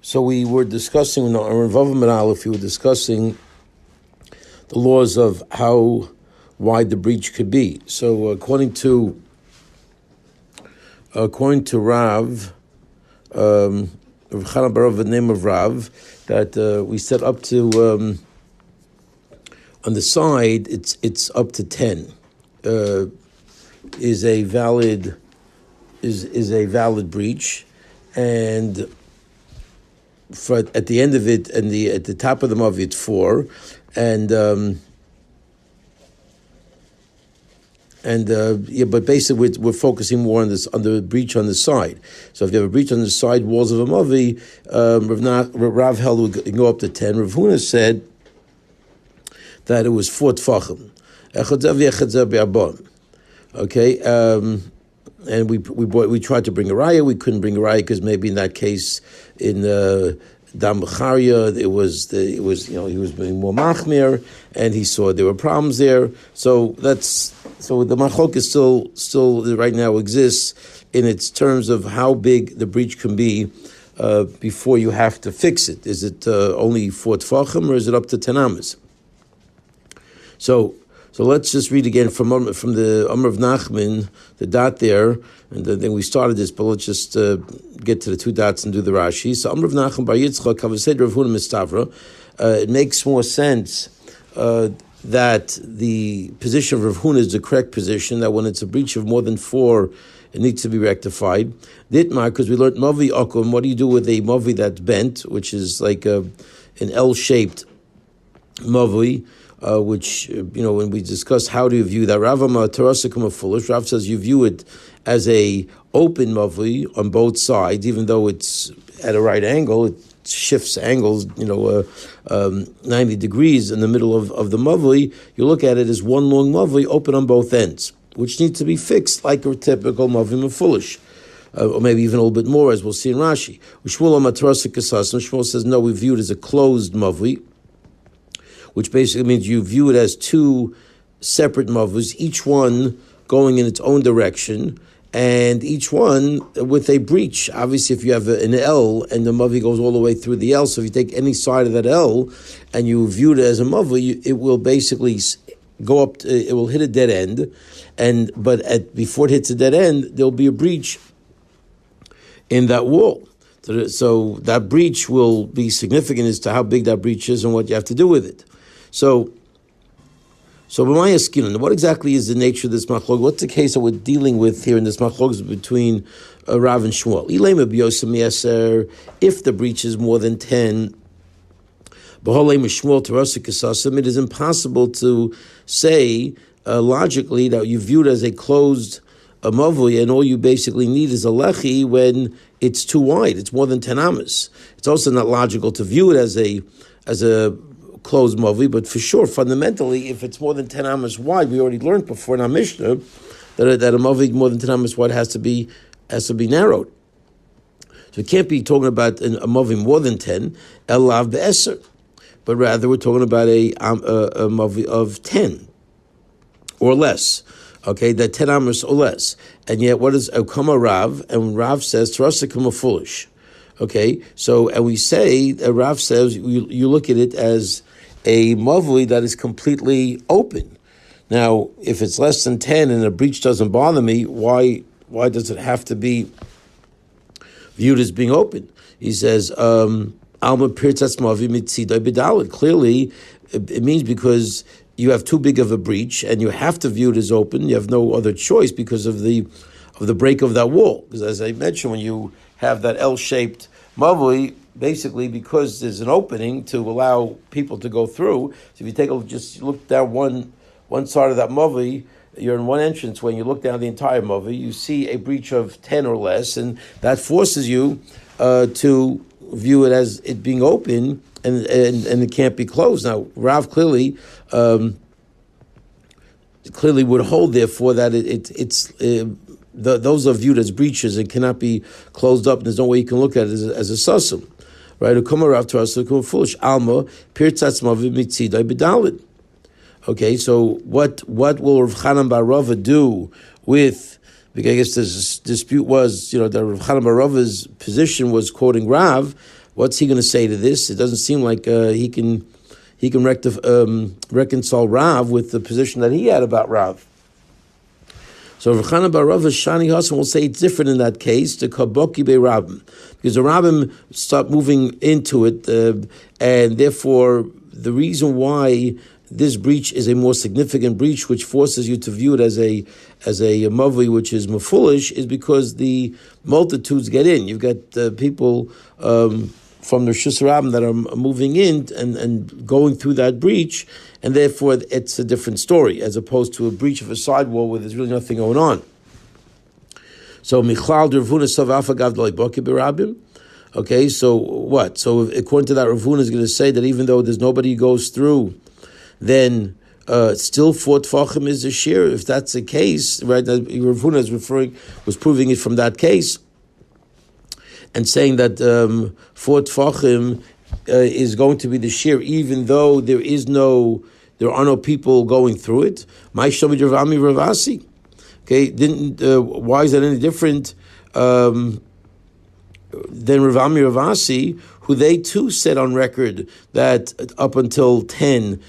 So we were discussing, in Eruvin and Aleph, we were discussing the laws of how wide the breach could be. So according to Rav, Chanan Barov, the name of Rav, that we set up to on the side, it's up to 10. Is a valid breach, and at the end of it, and at the top of the mavi, it's 4, but basically we're focusing more on the breach on the side. So if you have a breach on the side walls of a mavi, Rav held would go up to 10. Rav Huna said that it was 4 tfachim. Okay, and we tried to bring a raya. We couldn't bring a raya because maybe in that case in Dam B'charia he was being more machmir, and he saw there were problems there. So the machlok is still right now exists in its terms of how big the breach can be before you have to fix it. Is it only 4 tfachim or is it up to 10 amas? So let's just read again from the Amr of Nachman, the dot there, and then we started this, but let's just get to the 2 dots and do the Rashi. So Amr of Nachman Bar Yitzchak Kavased Rav Huna Mistavra. It makes more sense that the position of Rav Huna is the correct position, that when it's a breach of more than 4, it needs to be rectified. Ditmar, because we learned Mavi Akum, what do you do with a Mavi that's bent, which is like an L-shaped Mavi, which, when we discuss how do you view that, Rav foolish. Rav says you view it as a open mavi on both sides, even though it's at a right angle, it shifts angles, 90 degrees in the middle of the mavi. You look at it as one long mavi open on both ends, which needs to be fixed like a typical mavi foolish. Or maybe even a little bit more, as we'll see in Rashi. Shmuel says, no, we view it as a closed mavi, which basically means you view it as 2 separate mavus, each one going in its own direction, and each one with a breach. Obviously, if you have an L and the mavi goes all the way through the L, so if you take any side of that L and you view it as a mavi, it will basically go up. It will hit a dead end, before it hits a dead end, there'll be a breach in that wall. So that breach will be significant as to how big that breach is and what you have to do with it. So what exactly is the nature of this machlok? What's the case that we're dealing with here in this machlok between Rav and Shmuel? If the breach is more than 10, it is impossible to say logically that you view it as a closed mavui, and all you basically need is a lechi when it's too wide. It's more than 10 amas. It's also not logical to view it as a closed mavi, but for sure, fundamentally, if it's more than 10 amas wide, we already learned before in our Mishnah that a mavi more than 10 amas wide has to be narrowed. So we can't be talking about a mavi more than 10, elav be'eser, but rather we're talking about a mavi of 10 or less. Okay, that 10 amas or less. And yet, what is Okama Rav? And Rav says, Tarasakama foolish. Okay, and we say, Rav says, you look at it as a mavli that is completely open. Now, if it's less than 10 and a breach doesn't bother me, why does it have to be viewed as being open? He says, Alma pirtzatz mavi mitzidai b'daled. Clearly, it means because you have too big of a breach and you have to view it as open. You have no other choice because of the break of that wall. Because as I mentioned, when you have that L-shaped mavli, basically because there's an opening to allow people to go through. So if you just look down one side of that mavli, you're in one entrance. When you look down the entire mavli, you see a breach of 10 or less, and that forces you to view it as it being open and it can't be closed. Now, Rav clearly would hold, therefore, that it's those are viewed as breaches and cannot be closed up. And there's no way you can look at it as a sussum, right? Foolish alma pirtzatz mavi mitzidai b'daled. Okay, so what will Rav Chanan bar Rava do with? Because I guess this dispute was, that Rav Chanan bar Rava's position was quoting Rav, What's he going to say to this? It doesn't seem like he can reconcile Rav with the position that he had about Rav. So Rav Chana bar Rav Shani Hasan will say it's different in that case, the Kaboki be Rabbim, because the Rabbim start moving into it, and therefore the reason why this breach is a more significant breach, which forces you to view it as a mavi, which is mafulish, is because the multitudes get in. You've got people from the Rishus Rabbim that are moving in and going through that breach, and therefore it's a different story, as opposed to a breach of a sidewall where there's really nothing going on. So Michlal Ravuna Savafa Gavdalai Boki Berabim. Okay, so what? So according to that, Ravuna is going to say that even though there's nobody who goes through, then still 4 tfachim is a shear. If that's the case, right? Ravuna was proving it from that case, and saying that 4 tfachim is going to be the shear, even though there are no people going through it. My Shomid Ravami Ravasi. Okay, why is that any different than Ravami Ravasi, who they too said on record that up until 10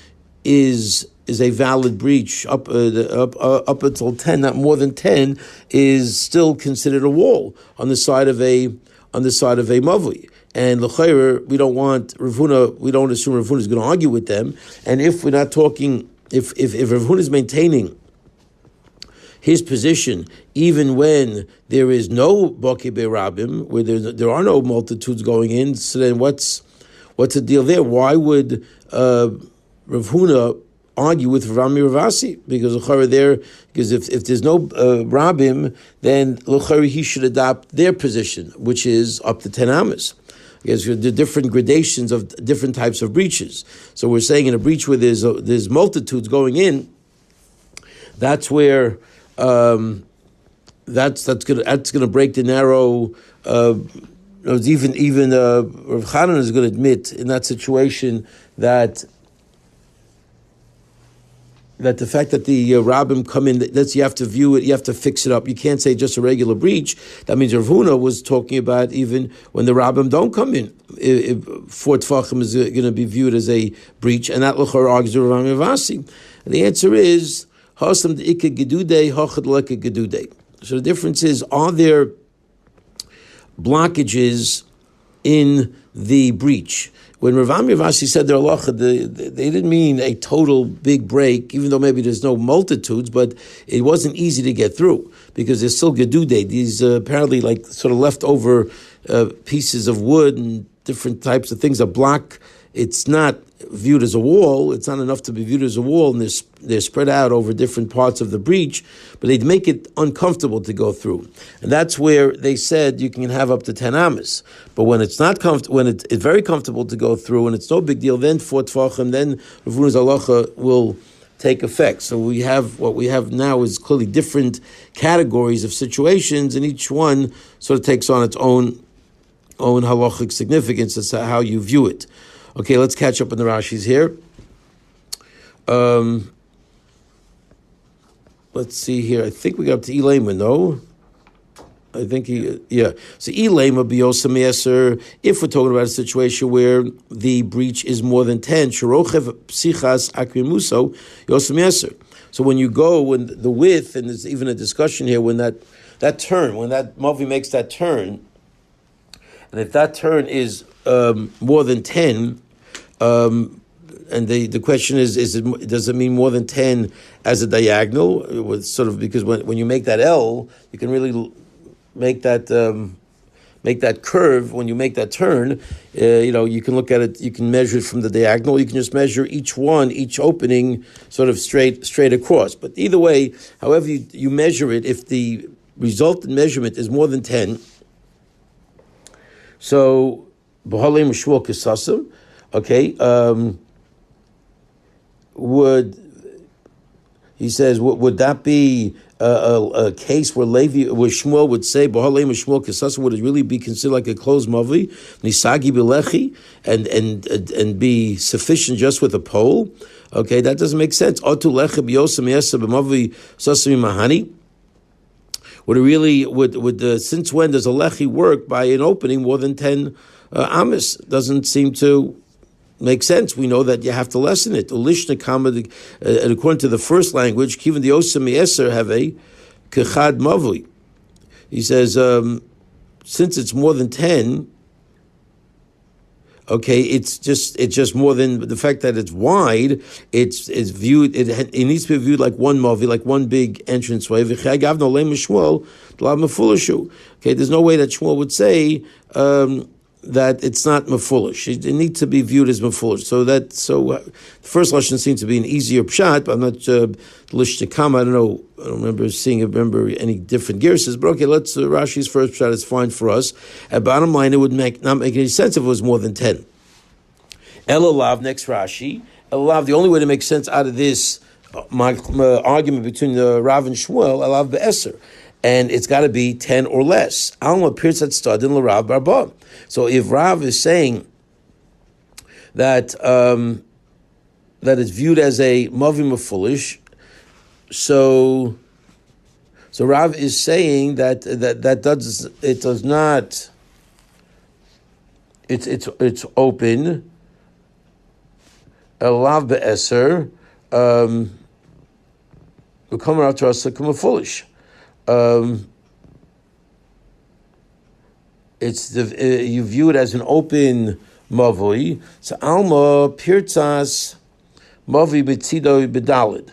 is a valid breach. Up until 10, not more than 10, is still considered a wall on the side of a mavli. And l'chayr, we don't assume Ravuna is going to argue with them. And if we're not talking, if Ravuna is maintaining his position, even when there is no Baki Be'Rabim, where there are no multitudes going in, so then what's the deal there? Why would Rav Huna argue with Rami Ravasi? Because if there's no Rabim, then l'chari he should adopt their position, which is up to 10 amas. Because the different gradations of different types of breaches. So we're saying in a breach where there's multitudes going in, that's where that's going to break the narrow. Even Rav Chanan is going to admit in that situation that the fact that the Rabbim come in, you have to view it, you have to fix it up. You can't say just a regular breach. That means Rav Huna was talking about even when the Rabbim don't come in, 4 tfachim is going to be viewed as a breach, and that l'chor argues Rav Avasi. And the answer is hasam de'ika gedudei hachad leka gedudei. So the difference is, are there blockages in the breach? When Rav Avasi said their halacha, they didn't mean a total big break, even though maybe there's no multitudes, but it wasn't easy to get through because there's still gedude. These apparently like sort of leftover pieces of wood and different types of things that block. It's not viewed as a wall. It's not enough to be viewed as a wall, and they're spread out over different parts of the breach, but they'd make it uncomfortable to go through. And that's where they said you can have up to 10 amas. But when it's not when it's very comfortable to go through and it's no big deal, then 4 tfachim, then Rav Huna's halacha will take effect. So what we have now is clearly different categories of situations, and each one sort of takes on its own halachic significance. That's how you view it. Okay, let's catch up on the Rashis here. Let's see here. I think we got up to Elema, no? I think So Elema biyosam yeser, if we're talking about a situation where the breach is more than 10, sharochev psichas akrimuso yosam yeser. So when the width, and there's even a discussion here, when that turn, when that Mavi makes that turn, and if that turn is more than 10, and the question is does it mean more than 10 as a diagonal? It was sort of, because when you make that L, you can really make that curve. When you make that turn, you can look at it, you can measure it from the diagonal, you can just measure each opening sort of straight across. But either way, however you measure it, if the resultant measurement is more than 10, so b'halei mishmor kisasim. Okay, would that be a case where Shmuel would say, "B'halei mishmor kisasim," would it really be considered like a closed mavi, nisagi bilechi, and be sufficient just with a pole? Okay, that doesn't make sense. Otu lechi b'yosam yesa b'mavi sasimi mahani. Would it really since when does a lechi work by an opening more than 10 Amis doesn't seem to make sense. We know that you have to lessen it. Ulishna kama, and according to the first language, kivan the osam eser have a kechad mavui. He says, since it's more than 10, okay, it's just more than the fact that it's wide. It's viewed. It needs to be viewed like one mavi, like one big entranceway. Okay, there's no way that Shmuel would say that it's not mefulish. It needs to be viewed as mefulish. The first lesson seems to be an easier pshat, but I'm not lish to come. I don't remember any different gerses. But okay, let's Rashi's first pshat is fine for us. At bottom line, it would not make any sense if it was more than 10. Elalav, next Rashi. Elalav, the only way to make sense out of this my argument between the Rav and Shmuel, Elav be'eser. And it's got to be 10 or less. Alma appears at Stadin l'Rav Barba. So if Rav is saying that that it's viewed as a mavim of foolish, so Rav is saying that does not. It's open. Elav be'eser. Become foolish. You view it as an open mavui. So alma pirtzas mavi betzido bedalid.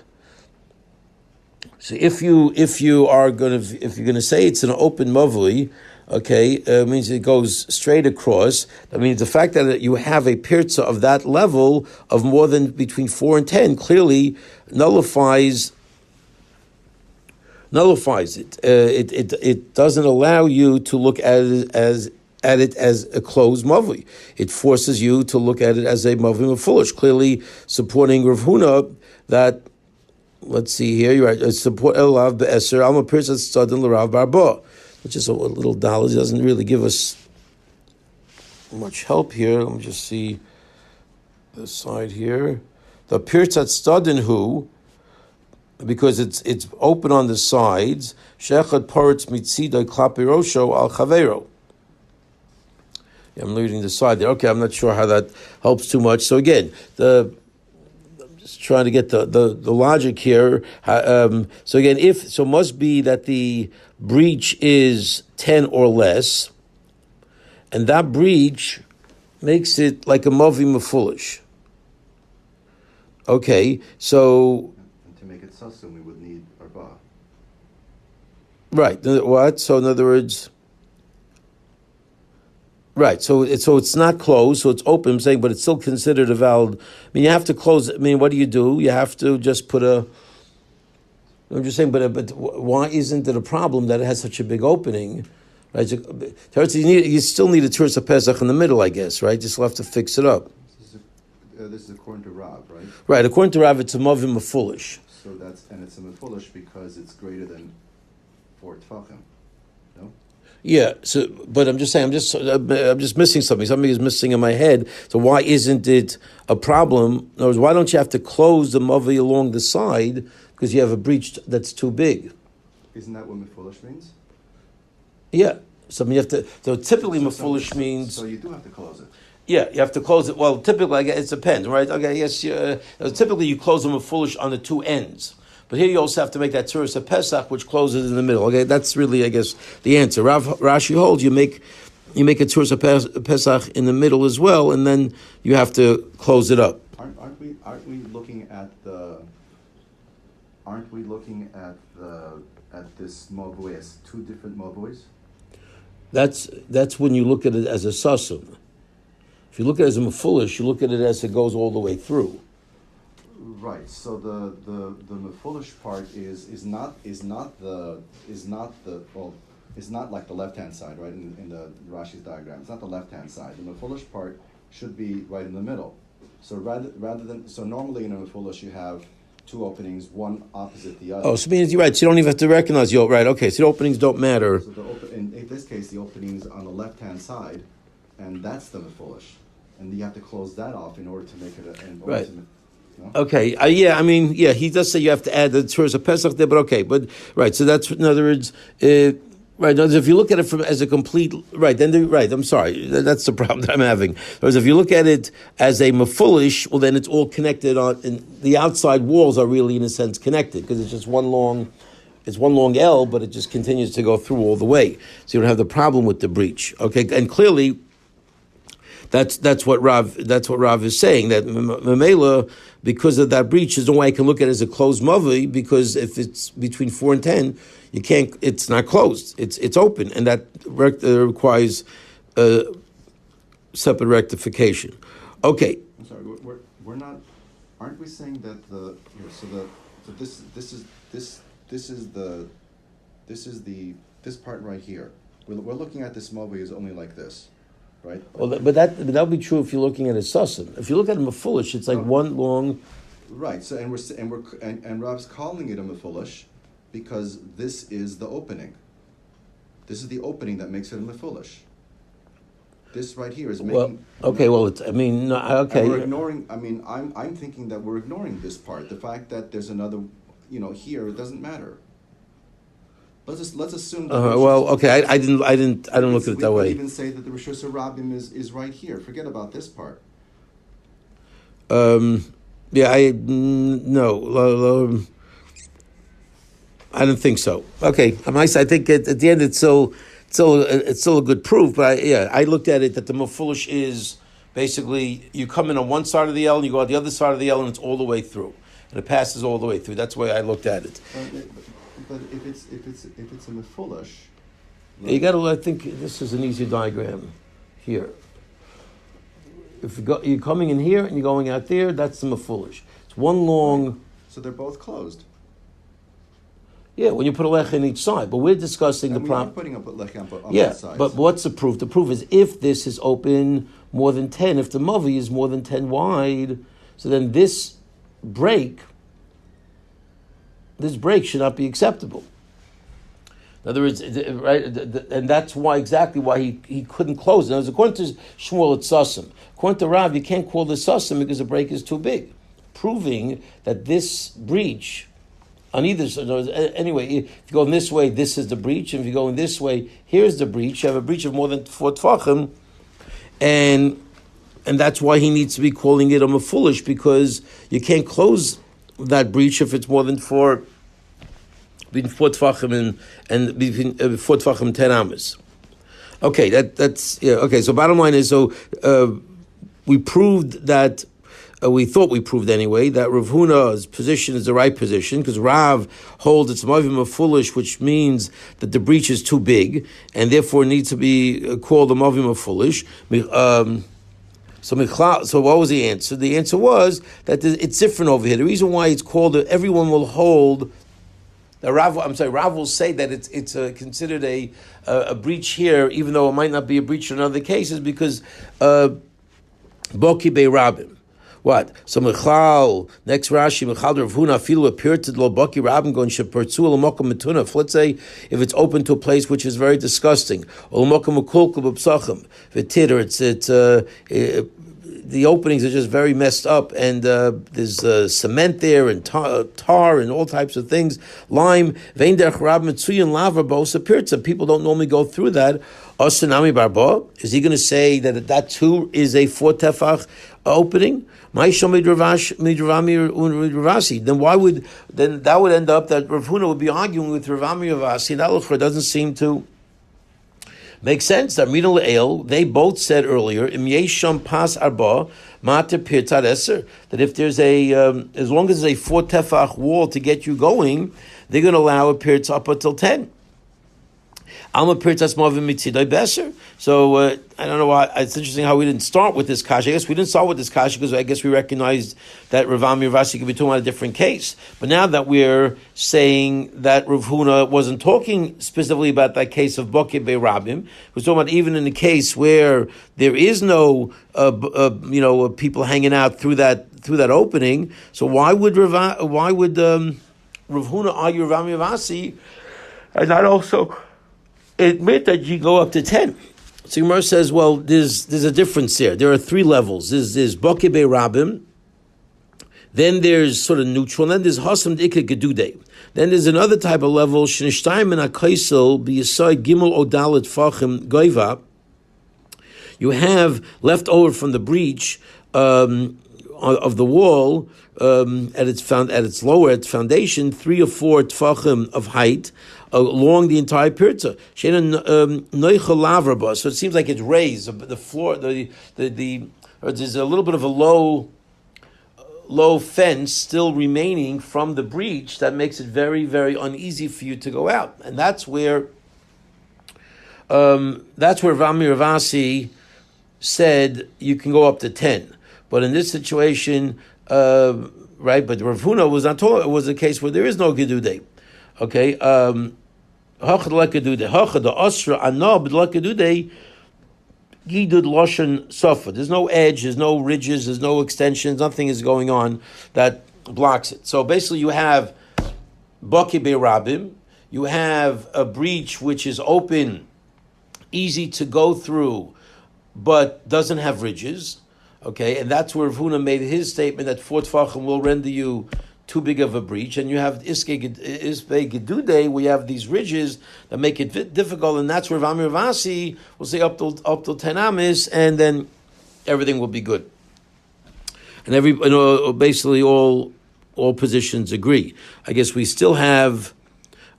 So if you're going to say it's an open mavui, okay, means it goes straight across. That means the fact that you have a pirza of that level of more than between 4 and 10 clearly nullifies it. It doesn't allow you to look at it as a closed mavui. It forces you to look at it as a mavui foolish. Clearly supporting Rav Huna that. Let's see here. You're right. Support elav be'eser alma pirzat stadin l'Rav Barba, which is a little dollar. It doesn't really give us much help here. Let me just see the side here. The pirzat stadin who. Because it's open on the sides. Shechad paritz mitzida klapirosho al chavero. I'm reading the side there. Okay, I'm not sure how that helps too much. So again, I'm just trying to get the logic here. So again, must be that the breach is 10 or less, and that breach makes it like a mavim foolish. Okay, so. To make it sussum, we would need arba. Right. What? So in other words, right. So it's not closed. So it's open. I'm saying, but it's still considered a valid. I mean, you have to close. I mean, what do? You have to just put a. I'm just saying, but why isn't it a problem that it has such a big opening? Right. You still need a Turas Pesach in the middle, I guess. Right. You still have to fix it up. This is according to Rav, right? Right. According to Rav, it's a mavim of foolish. So it's a foolish because it's greater than 4 tefachim, no? Yeah. So, but I'm just saying, I'm just missing something. Something is missing in my head. So why isn't it a problem? In other words, why don't you have to close the mavi along the side because you have a breach that's too big? Isn't that what mefulish means? Yeah. So you have to. So typically, mefulish means. So you do have to close it. Yeah, you have to close it. Well, typically, I guess it depends, right? Okay, yes. Typically, you close them foolish on the two ends, but here you also have to make that Turas Pesach, which closes in the middle. Okay, that's really, I guess, the answer. Rashi holds you make a Turas Pesach in the middle as well, and then you have to close it up. Aren't we looking at this mavui as two different mavuis? That's when you look at it as a sasum. If you look at it as a mefulish, you look at it as it goes all the way through. Right. So the mefulish part is not like the left hand side, right? In the Rashi's diagram, it's not the left hand side. The mefulish part should be right in the middle. So rather than normally in a mefulish you have two openings, one opposite the other. Oh, so means you're right. So you don't even have to recognize you. Right. Okay. So the openings don't matter. So in this case, the openings on the left hand side, and that's the mefulish. And you have to close that off in order to make it right. Okay. He does say you have to add the Turas Pesach there, but okay. But right. So that's in other words, Right. If you look at it as a complete right, then right. I'm sorry. That's the problem that I'm having. Whereas if you look at it as a mafulish, well, then it's all connected on, and the outside walls are really, in a sense, connected because it's just one long L, but it just continues to go through all the way. So you don't have the problem with the breach. Okay, and clearly, that's what Rav is saying, that Mamela, because of that breach, there's no way I can look at it as a closed mavi, because if it's between 4 and 10, you can't. It's not closed. It's open, and that requires separate rectification. Okay. I'm sorry. We're not. Aren't we saying that this part right here? We're looking at this mavi is only like this. Right. Well, but that would be true if you're looking at a sussum. If you look at a mafulish, it's like one long. Right. So and Rav's calling it a mafulish because this is the opening. This is the opening that makes it a mafulish. This right here is making. Well, okay. Well, it's. I mean, no, okay. And we're ignoring. I mean, I'm thinking that we're ignoring this part. The fact that there's another, here, it doesn't matter. Let's assume that well, okay, I don't look at it that way. We could even say that the Rishus Rabbim is right here. Forget about this part. Yeah, I don't think so. Okay, I think at the end it's still a good proof. But I looked at it that the mafulish is basically you come in on one side of the L and you go out the other side of the L and it's all the way through, and it passes all the way through. That's the way I looked at it. But if it's a mefulish, right? You got to. I think this is an easy diagram here. If you're coming in here and you're going out there, that's the mefulish. It's one long. So they're both closed. Yeah, when you put a lech in each side, but we're discussing the problem. We're putting up a lech on both sides. But what's the proof? The proof is if this is open more than 10, if the mavi is more than 10 wide, so then this break should not be acceptable. In other words, right, and that's exactly why he couldn't close it. According to Shmuel, it's sussum. According to Rav, you can't call this sussum because the break is too big, proving that this breach on either side. Anyway, if you go in this way, this is the breach, and if you go in this way, here's the breach. You have a breach of more than 4 tfachim, and that's why he needs to be calling it a mafulish, because you can't close that breach if it's more than 4 between 4 tfachim and between 4 tfachim 10 amas. Okay, that's yeah. Okay, so bottom line is, we proved that. We thought we proved anyway that Rav Huna's position is the right position, because Rav holds it's mavim mafulish, which means that the breach is too big and therefore needs to be called a mavim mafulish. So what was the answer? The answer was that it's different over here. The reason why it's called, everyone will hold. Rav will say that it's considered a breach here, even though it might not be a breach in other cases, because Boki Bei Rabim. What? So Michal, next Rashi, Michal Rav Huna afilu appeared to lo Boki Rabim going shepertzu l'mokum metunaf. Let's say if it's open to a place which is very disgusting, or l'mokum ukulkul b'psachim, v'titter, the openings are just very messed up, and there's cement there, and tar, and all types of things. Lime, vein derech rab mitzuyin lava bosa pirtza. People don't normally go through that. Osanami barba, is he going to say that too is a 4 tefach opening? Then that would end up that Rav Huna would be arguing with Ravami Ravasi. That doesn't seem to make sense. That Minal El, they both said earlier, Im Yesham Pas Arba, Mater Pirtat Eser, that if there's as long as there's a 4 tefach wall to get you going, they're going to allow a Pirtz up until 10. Alma Pirtas Movim Mitzidai Besser. So I don't know why. It's interesting how we didn't start with this kasha. I guess we didn't start with this kasha because I guess we recognized that Rav Ami Ravasi could be talking about a different case. But now that we're saying that Rav Huna wasn't talking specifically about that case of Bokeh Bei Rabim, we're talking about even in a case where there is no people hanging out through that opening. So why would Rav Huna argue Rav Ami Ravasi and not also admit that you go up to 10? So Gemara says, well, there's a difference there. There are 3 levels. There's Bokeh Bei Rabim, Then there's sort of neutral, and then there's Hasam Ika Gedude. Then there's another type of level, Shnishtaim and Akaisel, B'Yisai Gimel Odalet Fachim Goiva. You have left over from the breach of the wall at its lower foundation 3 or 4 tfachim of height along the entire pirta. So it seems like it's raised. The floor, there's a little bit of a low fence still remaining from the breach that makes it very, very uneasy for you to go out, and that's where Rami Ravasi said you can go up to 10. But in this situation, right? But Rav Huna was not told. It was a case where there is no gedude. Okay, hachad la gedude, hachad the asra anab la gedude. Gidud loshen sofa. There's no edge. There's no ridges. There's no extensions. Nothing is going on that blocks it. So basically, you have baki be'rabim. You have a breach which is open, easy to go through, but doesn't have ridges. Okay, and that's where Rav Huna made his statement that 4 tfachim will render you too big of a breach, and you have isbe gedude, where you have these ridges that make it difficult, and that's where Rav Ravasi will say up till 10 amis, and then everything will be good. And basically all positions agree. I guess we still have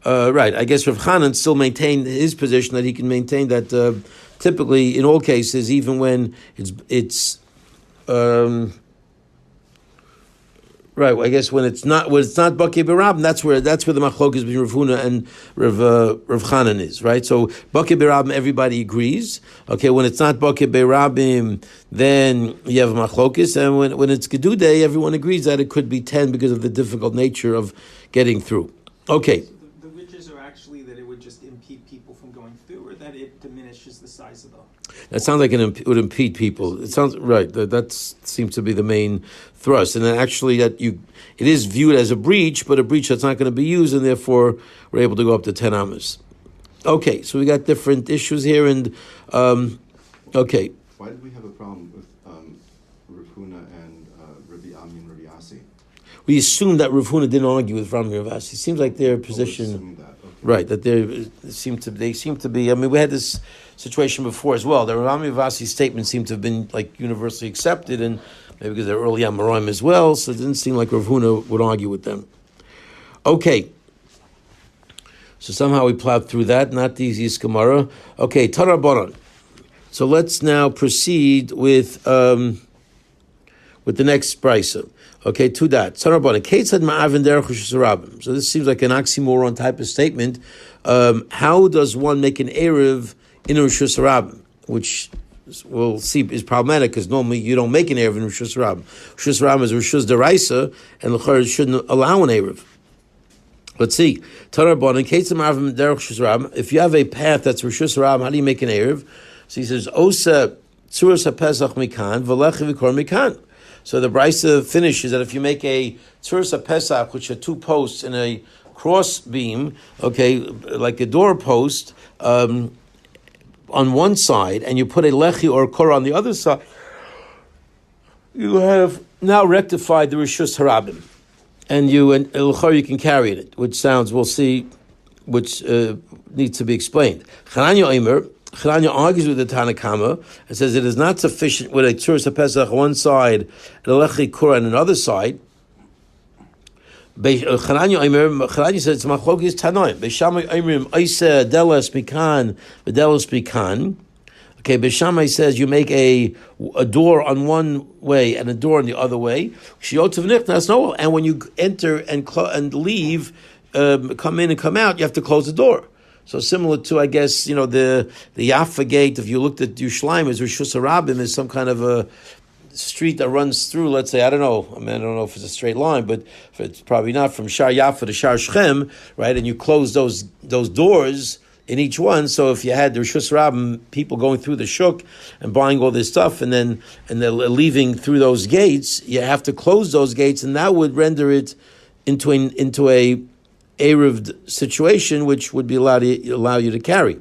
right. I guess Rav Chanan still maintained his position that he can maintain that typically in all cases, even when it's right. I guess when it's not Baki Berabim, that's where the machlok is between Rav Huna and Rav Chanan is, right? So Baki Berabim, everybody agrees. Okay, when it's not Baki Berabim, then you have machlokis, and when it's Gedude, everyone agrees that it could be 10 because of the difficult nature of getting through. Okay. So the ridges are actually that it would just impede people from going through, or that it diminishes the size of the. That sounds like it would impede people. It sounds right. That seems to be the main thrust, and then actually it is viewed as a breach, but a breach that's not going to be used, and therefore we're able to go up to 10 amas. Okay, so we got different issues here, and okay. Why did we have a problem with Rav Huna and Rabbi Ami and Rabbi Asi? We assume that Rav Huna didn't argue with Rami Rav Asi. It seems like their position, right? That they seem to be. I mean, we had this situation before as well. The Rami Rav Asi statement seemed to have been like universally accepted, and maybe because they're early Amoraim as well, so it didn't seem like Rav Huna would argue with them. Okay. So somehow we plowed through that, not the easiest Gemara. Okay, Tara Baran. So let's now proceed with the next brisa. Okay, to that. Tara Baran. Ketzad ma'avin derech reshus harabim. So this seems like an oxymoron type of statement. How does one make an erev in a reshus harabim? Which we'll see is problematic because normally you don't make an erev in reshus harabim. Reshus harabim is reshus deraisa, and l'chor shouldn't allow an erev. Let's see. If you have a path that's Rishus Harabim, how do you make an Erev? So he says, Osa Tzuras HaPesach Mikan, V'lechi V'kor Mikan. So the Brisa finishes that if you make a Tzuras HaPesach, which are 2 posts in a cross beam, okay, like a door post, on one side, and you put a Lechi or a Korah on the other side, you have now rectified the Rishus Harabim. And you can carry it, which sounds, we'll see, which needs to be explained. Chananya argues with the Tanakama and says it is not sufficient with a Tzuras HaPesach on one side and a Lechi Korah on another side. Chananya says it's machlokes tanoim. Beishamai Oimrim Oisa Delas Mikan V'Delas Mikan. Okay, Beishamai says you make a door on one way and a door on the other way. And when you enter and leave, come in and come out, you have to close the door. So similar to, I guess, the Yaffa gate. If you looked at Yerushalayim, as Rishus Harabim is some kind of a street that runs through. Let's say I don't know if it's a straight line, but it's probably not from Shar Yaffa to Shar Shechem, right? And you close those doors in each one. So if you had the Rishus Harabim people going through the shuk and buying all this stuff and they're leaving through those gates, you have to close those gates, and that would render it into a Erev situation, which would be allow you to carry.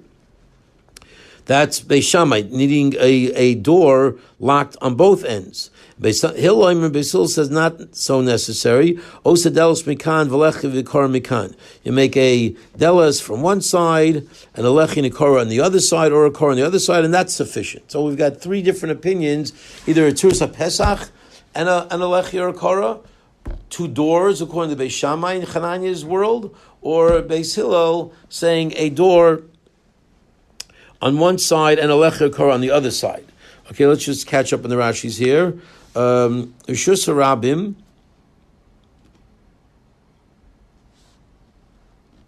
That's Beis Shammai, needing a door locked on both ends. Beis Hillel says not so necessary. Osa delos mikan v'lechi v'kor mikan. You make a delos from one side and a lechi and a korah on the other side, or a korah on the other side, and that's sufficient. So we've got three different opinions: either a Tzuras HaPesach and a lechi or a korah, two doors according to Beis Shammai in Chananya's world, or Beis Hillel saying a door on one side and a lechi or korah on the other side. Okay, let's just catch up on the Rashis here. Rishus Harabim.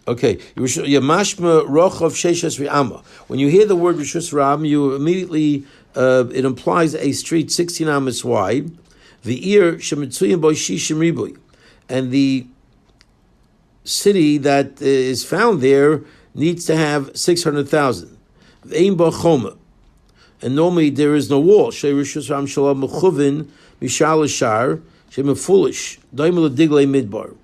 Okay, Yamashma Rochov Sheshes Ri'ama. When you hear the word Rishus Harabim, you immediately it implies a street 16 amas wide. The ear Shemitzuyim Bo Shishim Ribuy, and the city that is found there needs to have 600,000. Ve'im Bo Choma. And normally there is no wall. Shei Rishus Ram Shalom Mechuvin Mishal Ashar Shei Mefulish Daimel Diglei Midbar.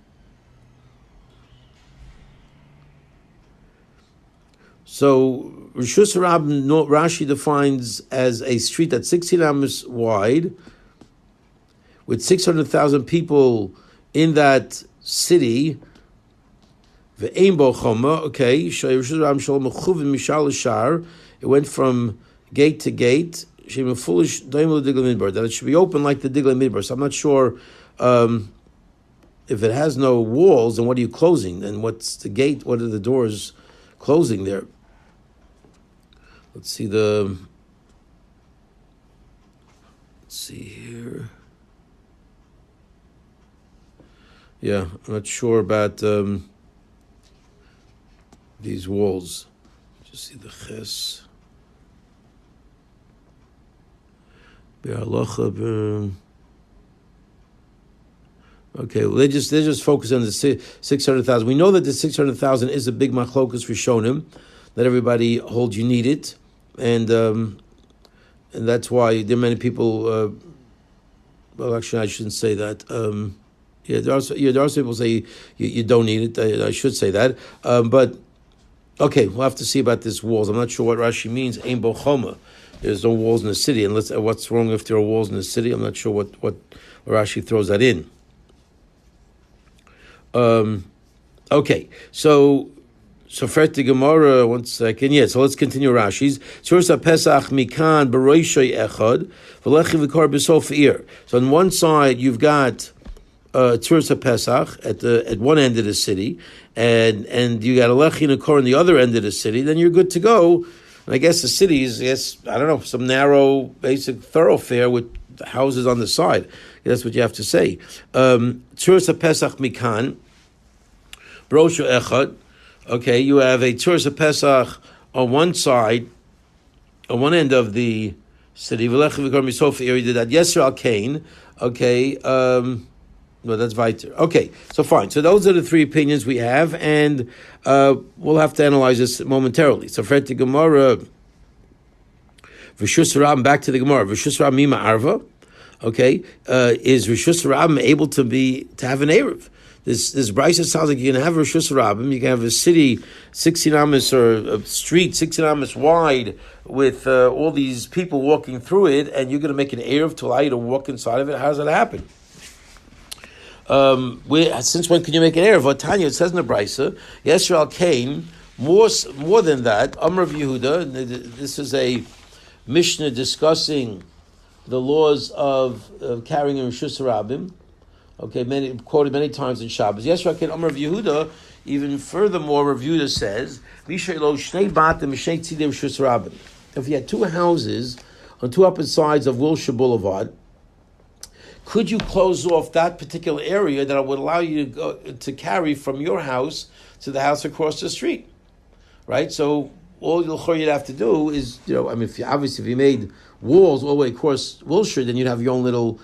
So Rishus Harabim, Rashi defines as a street that's 16 amos wide, with 600,000 people in that city. Ve'ein bo choma. Okay, Shei Rishus Ram Shalom Mechuvin Mishal Ashar. It went from gate to gate, that it should be open like the Diglei Midbar. So I'm not sure if it has no walls, then what are you closing? And what's the gate? What are the doors closing there? Let's see here. Yeah, I'm not sure about these walls. Just see the ches. Okay, well, they just focus on the 600,000. We know that the 600,000 is a big machlokus rishonim, that everybody holds you need it, and that's why there are many people. Well, actually, I shouldn't say that. There are some people say you don't need it. I should say that, but okay, we'll have to see about this walls. I'm not sure what Rashi means. Ein bo choma. There's no walls in the city, and what's wrong if there are walls in the city? I'm not sure what Rashi throws that in. Okay, so Fret the Gemara, 1 second. Yeah, so let's continue Rashi's. Tzuras HaPesach mikan b'roishoi echad v'lechi v'kor b'sof ir. So on one side you've got Tzuras HaPesach at one end of the city, and you got a lechi and a kor on the other end of the city. Then you're good to go. And I guess the city is, I don't know, some narrow, basic thoroughfare with houses on the side. That's what you have to say. Tzuras HaPesach mikan, brosho echad. Okay, you have a Tzuras HaPesach on one side, on one end of the city. V'lechi v'kor misof ir, you did that. Yesser al kain. Okay, no, that's weiter. Okay, so fine. So those are the three opinions we have, and we'll have to analyze this momentarily. So for the Gemara, Rishus Harabim, back to the Gemara. Rishus Harabim mima arva. Okay, is Rishus Harabim able to have an Eruv? This Brisa sounds like you can have Rishus Harabim. You can have a city 16 amas, or a street 16 amas wide, with all these people walking through it, and you're going to make an Eruv to allow you to walk inside of it. How does that happen? Since when can you make an Eruv? Tanya, it says in the Brisa, Yisrael came more than that. Amr of Yehuda. This is a Mishnah discussing the laws of carrying a Rishus Harabim. Okay, quoted many times in Shabbos. Yisrael came Amr of Yehuda. Even furthermore, Rav Yehuda says, if you had two houses on two opposite sides of Wilshire Boulevard, could you close off that particular area that would allow you to carry from your house to the house across the street, right? So all you'd have to do is, if you made walls all the way across Wilshire, then you'd have your own little,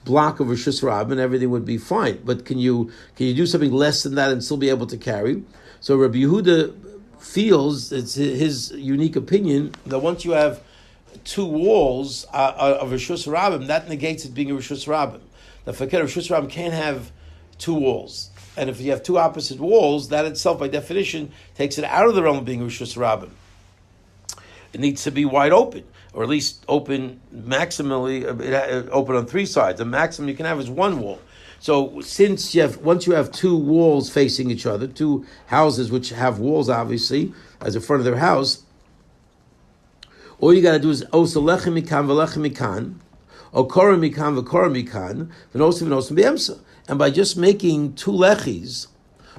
block of Rishus Harabim, and everything would be fine. But can you do something less than that and still be able to carry? So Rabbi Yehuda feels, it's his unique opinion, that once you have two walls of Rishus Harabim, that negates it being a Rishus Harabim. The fakir of Rishus Harabim can't have two walls. And if you have two opposite walls, that itself, by definition, takes it out of the realm of being Rishus Harabim. it needs to be wide open, or at least open maximally, open on three sides. The maximum you can have is one wall. So since once you have two walls facing each other, two houses which have walls obviously as the front of their house, all you got to do is osa lechem mikan v'lechem mikan, or korah mikan v'korah mikan, v'nosim v'nosim b'emsa. And by just making two lechis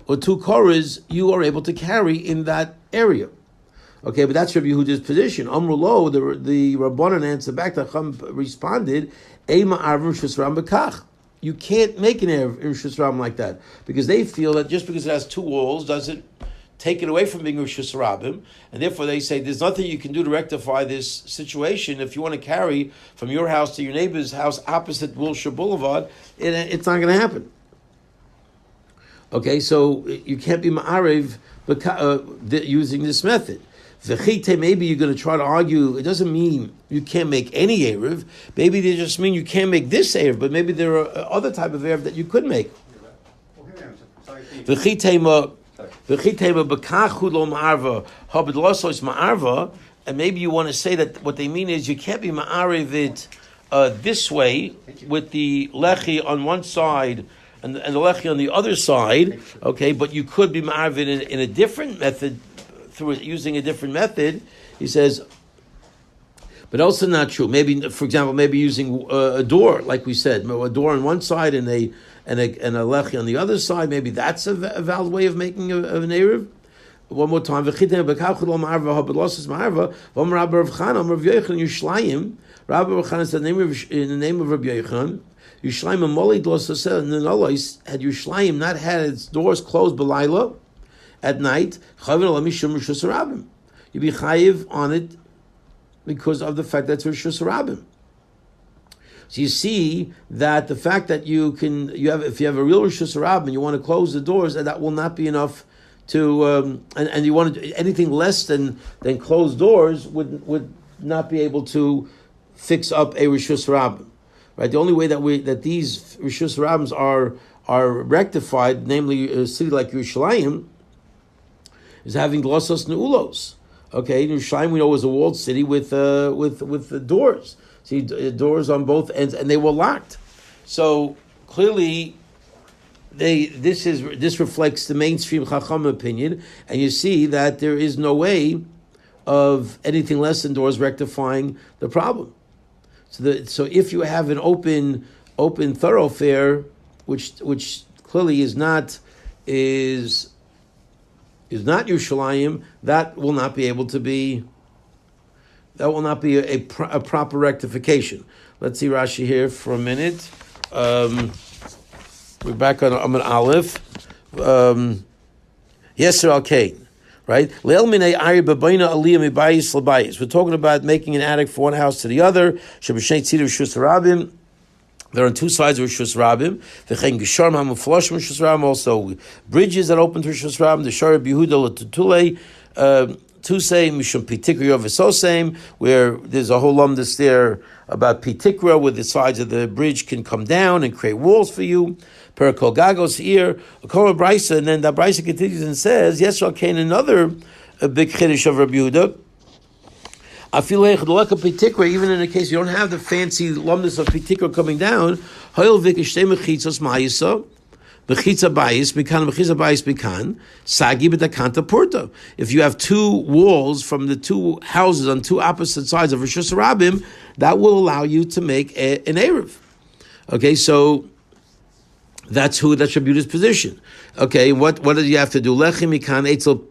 or two korahs, you are able to carry in that area. Okay, but that's Rabbi Yehuda's position. Amrulo, the Rabbanan answered back. The Chum responded, "Ema arvim shusram bekach." You can't make an erev in shusram like that because they feel that just because it has two walls doesn't take it away from being Rosh Hashanah, and therefore they say there's nothing you can do to rectify this situation. If you want to carry from your house to your neighbor's house opposite Wilshire Boulevard, it's not going to happen. Okay, so you can't be ma'arev using this method. V'chite, maybe you're going to try to argue, it doesn't mean you can't make any Erev. Maybe they just mean you can't make this Erev, but maybe there are other type of Erev that you could make. And maybe you want to say that what they mean is you can't be ma'arev it this way with the lechi on one side and the lechi on the other side, okay, but you could be ma'arev it in a different method, through using a different method. He says, but also not true. Maybe, for example, maybe using a door, like we said, a door on one side and a lechi on the other side. Maybe that's a valid way of making an erev. One more time. Rabbi Avrohom said in the name of Rabbi Yochanan, Yishlayim Moli Dlosa and the Nolos had Yishlayim not had its doors closed b'layla at night. You'd be chayiv on it because of the fact that it's Rosh Hashanah. So you see that the fact that if you have a real Rosh Hashanah and you want to close the doors, that will not be enough to and you want to, anything less than closed doors would not be able to fix up a Rosh Hashanah. Right? The only way that these Rosh Hashanahs are rectified, namely a city like Yerushalayim, is having glossos neulos. Okay, Yerushalayim we know is a walled city with the doors. See, doors on both ends, and they were locked. So clearly, this reflects the mainstream Chacham opinion, and you see that there is no way of anything less than doors rectifying the problem. So if you have an open thoroughfare, which clearly is not Yerushalayim, that will not be able to be. That will not be a proper rectification. Let's see Rashi here for a minute. We're back on Amud Aleph. Yeser al Kain, right? We're talking about making an attic from one house to the other. There are on two sides of Rosh Hashanah. Also bridges that open to Rosh Hashanah. The Shara Yehuda Latutule. Tusay Mishum Pitikra V'Sosem, where there's a whole lumdus there about Pitikra, where the sides of the bridge can come down and create walls for you. Perikol Gagos here, Akora Brisa, and then the Brisa continues and says, yes, Kain, another big chiddush of Rabbi Yehuda. Even in the case you don't have the fancy lumdus of Pitikra coming down, Hoil Vikishtei Mechitzos Ma'isa. If you have two walls from the two houses on two opposite sides of Rosh Hashanah, that will allow you to make an Erev. Okay, so that's Rabbi Yehuda's position. Okay, what do you have to do? So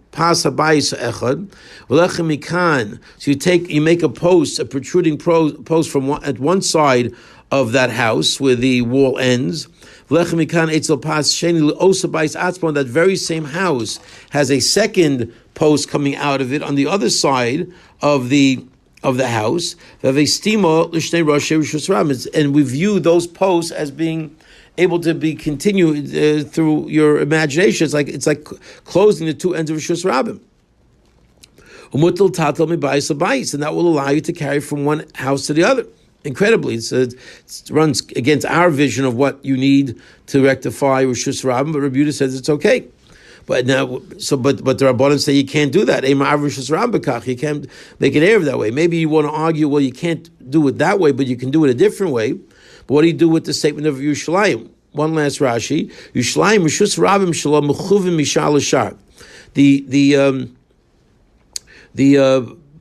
you make a protruding post from at one side of that house where the wall ends. That very same house has a second post coming out of it on the other side of the house. And we view those posts as being able to be continued through your imagination. It's like closing the two ends of Rosh Hashanah. And that will allow you to carry from one house to the other. Incredibly, it runs against our vision of what you need to rectify Rosh Hashanah, but Rabbi Yehuda says it's okay. But now, but the Rabbanan say you can't do that. You can't make an Erev that way. Maybe you want to argue, well, you can't do it that way, but you can do it a different way. But what do you do with the statement of Yerushalayim? One last Rashi. Yerushalayim Rishus Rabim Shalom Mechuvim Mishal Ashar. The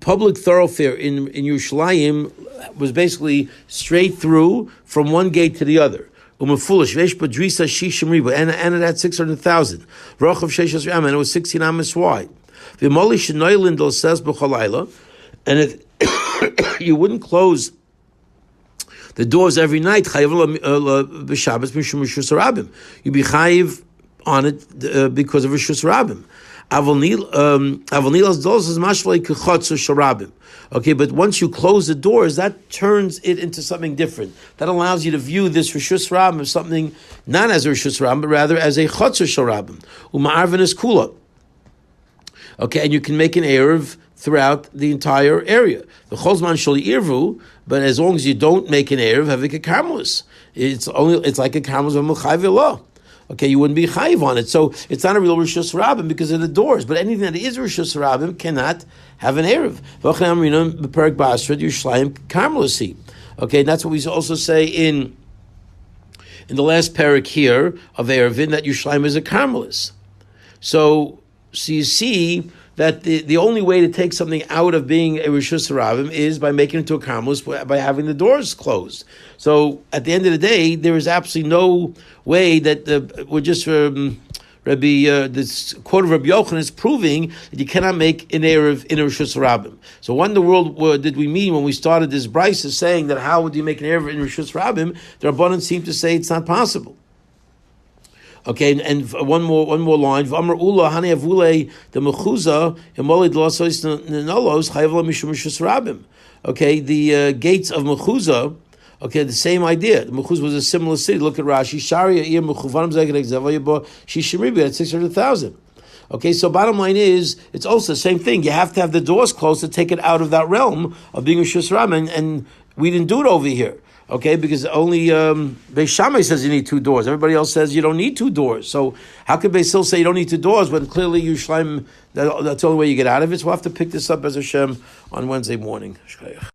public thoroughfare in Yerushalayim was basically straight through from one gate to the other. Umafulish vesh badrisa shishim riba, and it had 600,000. Rochav sheishas ram, and it was 16 amas wide. V'moli shenoylindel says b'chalayla, and if you wouldn't close the doors every night, chayiv b'Shabbos mishum rishus rabim. You'd be chayiv on it because of rishus rabim. Avonilas doors is mashlei kechotzer sharabim. Okay, but once you close the doors, that turns it into something different. That allows you to view this Rishus Rabim as something not as a Rishus Rabim, but rather as a Chotzer Sharabim. Uma'arvin is kula. Okay, and you can make an Erev throughout the entire area. The Cholzman Shali Irvu, but as long as you don't make an Erev, have a Karmelis. It's like a Karmelis of Melchai law. Okay, you wouldn't be chayiv on it. So it's not a real Rishus Rabim because of the doors. But anything that is Rishus Rabim cannot have an Erev. Okay, and that's what we also say in the last parak here of Eruvin, that Yerushalayim is a Carmelis. So you see that the only way to take something out of being a Rishus Rabim is by making it to a Carmelis, by having the doors closed. So at the end of the day, there is absolutely no way that we're just this quote of Rabbi Yochanan is proving that you cannot make an Erev in a Rishus Rabim. So what in the world did we mean when we started this brisa saying that how would you make an Erev in Rishus Rabim? The Rabbanan seem to say it's not possible. Okay, and one more line. V'amar ula hani avule the mechuza imoli delasos nenos chayavla mishum Rishus Rabim. Okay, the gates of Mechuzah. Okay, the same idea. The Mechuzah was a similar city. Look at Rashi. Sharia ir mechuvanim zegedek zavayabo shishimribi at 600,000. Okay, so bottom line is, it's also the same thing. You have to have the doors closed to take it out of that realm of being a Rishus Rabim, and we didn't do it over here. Okay, because only Beis Shammai says you need two doors. Everybody else says you don't need two doors. So how could Beis Hillel say you don't need two doors when clearly Yerushalayim, that's the only way you get out of it? So we'll have to pick this up as Hashem on Wednesday morning.